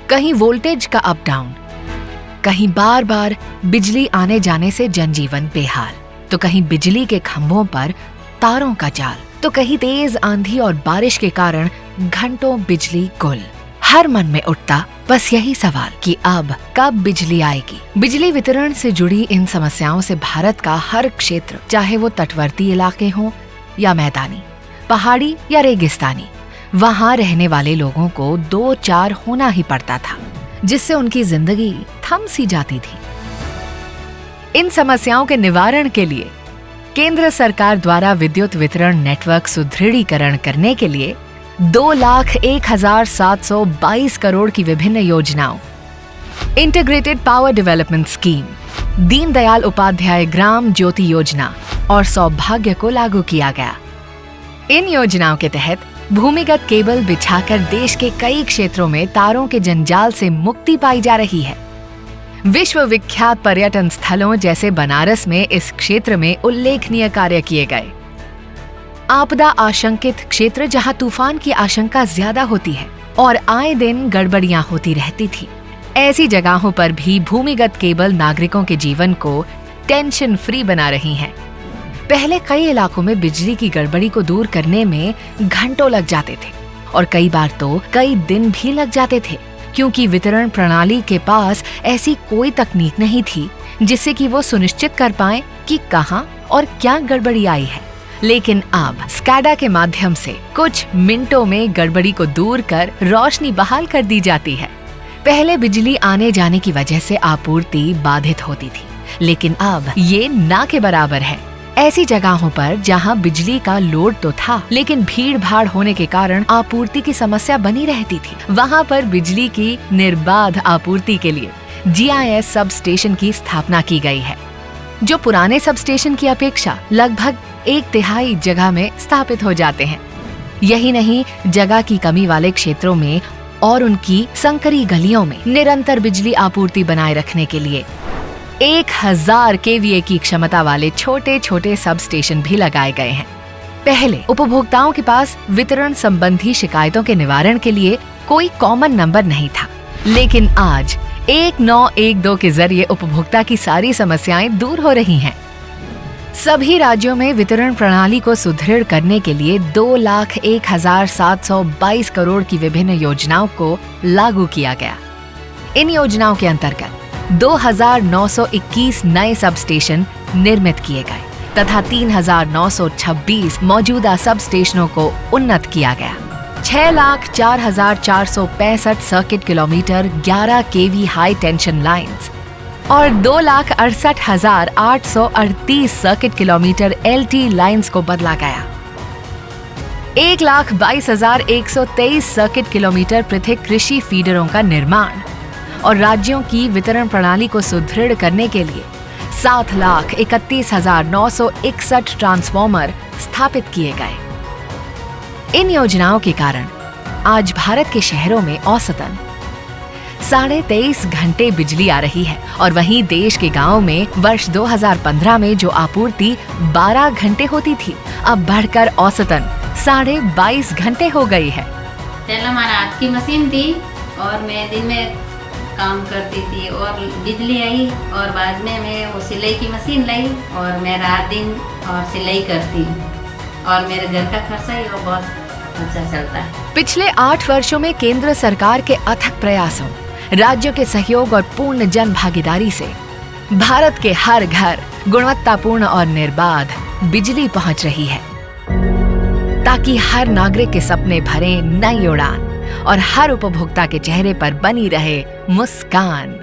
कहीं वोल्टेज का up down, कहीं बार बार बिजली आने जाने से जनजीवन बेहाल, तो कहीं बिजली के खंभों पर तारों का जाल, तो कहीं तेज आंधी और बारिश के कारण घंटों बिजली गुल। हर मन में उठता बस यही सवाल कि अब कब बिजली आएगी। बिजली वितरण से जुड़ी इन समस्याओं से भारत का हर क्षेत्र, चाहे वो तटवर्ती इलाके हों या मैदानी, पहाड़ी या रेगिस्तानी, वहां रहने वाले लोगों को 2-4 होना ही पड़ता था, जिससे उनकी जिंदगी थम सी जाती थी। इन समस्याओं के निवारण के लिए केंद्र सरकार द्वारा विद्युत वितरण नेटवर्क सुदृढ़ीकरण करने के लिए 2,01,722 करोड़ की विभिन्न योजनाओं, integrated power development scheme, Deendayal Upadhyaya Gram Jyoti Yojana और सौभाग्य को लागू किया गया। इन योजनाओं के तहत भूमिगत केबल बिछाकर देश के कई क्षेत्रों में तारों के जंजाल से मुक्ति पाई जा रही है। विश्व विख्यात पर्यटन स्थलों जैसे बनारस में इस क्षेत्र में उल्लेखनीय कार्य किए गए। आपदा आशंकित क्षेत्र जहां तूफान की आशंका ज्यादा होती है और आए दिन गड़बड़ियां होती रहती थी, ऐसी जगहों पर भी भूमिगत केबल नागरिकों के जीवन को टेंशन फ्री बना रही हैं। पहले कई इलाकों में बिजली की गड़बड़ी को दूर करने में घंटों लग जाते थे और कई बार तो कई दिन भी लग जाते थे, क्योंकि वितरण प्रणाली के पास ऐसी कोई तकनीक नहीं थी जिससे कि वो सुनिश्चित कर पाए कि कहां और क्या गड़बड़ी आई है। लेकिन अब स्कैडा के माध्यम से कुछ मिनटों में गड़बड़ी को दूर कर रोशनी बहाल कर दी जाती है। पहले बिजली आने जाने की वजह से आपूर्ति बाधित होती थी, लेकिन अब ये ना के बराबर है। ऐसी जगहों पर जहां बिजली का लोड तो था, लेकिन भीड़ भाड़ होने के कारण आपूर्ति की समस्या बनी रहती थी, वहां पर बिजली की निर्बाध आपूर्ति के लिए GIS सब स्टेशन की स्थापना की गई है, जो पुराने सब स्टेशन की अपेक्षा लगभग 1/3 जगह में स्थापित हो जाते हैं। यही नहीं, जगह की कमी वाले क्षेत्रों में और उनकी संकरी गलियों में निरंतर बिजली आपूर्ति बनाए रखने के लिए 1000 kVA की क्षमता वाले छोटे छोटे सब स्टेशन भी लगाए गए हैं। पहले उपभोक्ताओं के पास वितरण संबंधी शिकायतों के निवारण के लिए कोई कॉमन नंबर नहीं था, लेकिन आज 1912 के जरिए उपभोक्ता की सारी समस्याएं दूर हो रही हैं। सभी राज्यों में वितरण प्रणाली को सुदृढ़ करने के लिए 2,01,722 करोड़ की विभिन्न योजनाओं को लागू किया गया। इन योजनाओं के अंतर्गत 2,921 नए सब स्टेशन निर्मित किए गए तथा 3,926 मौजूदा सब स्टेशनों को उन्नत किया गया। 6,04,465 circuit kilometre 11 kV high tension lines और 2,68,838 सर्किट किलोमीटर LT लाइंस को बदला गया। 1,22,123 सर्किट किलोमीटर पृथक कृषि फीडरों का निर्माण और राज्यों की वितरण प्रणाली को सुदृढ़ करने के लिए 7,31,961 ट्रांसफार्मर स्थापित किए गए। इन योजनाओं के कारण आज भारत के शहरों में औसतन 23.5 घंटे बिजली आ रही है और वहीं देश के गांवों में वर्ष 2015 में जो आपूर्ति 12 घंटे होती थी, अब बढ़कर औसतन 22.5 घंटे हो गई है। पहले हमारा हाथ की मशीन थी और मैं दिन में काम करती थी और बिजली आई और बाद में मैं वो सिलाई की मशीन लाई और मैं रात दिन और सिलाई करती हूँ और मेरे घर का खर्चा ही वो बहुत अच्छा चलता है। पिछले 8 वर्षों में केंद्र सरकार के अथक प्रयासों, राज्यों के सहयोग और पूर्ण जन भागीदारी से भारत के हर घर गुणवत्तापूर्ण और निर्बाध बिजली पहुंच रही है, ताकि हर नागरिक के सपने भरे नई उड़ान और हर उपभोक्ता के चेहरे पर बनी रहे मुस्कान।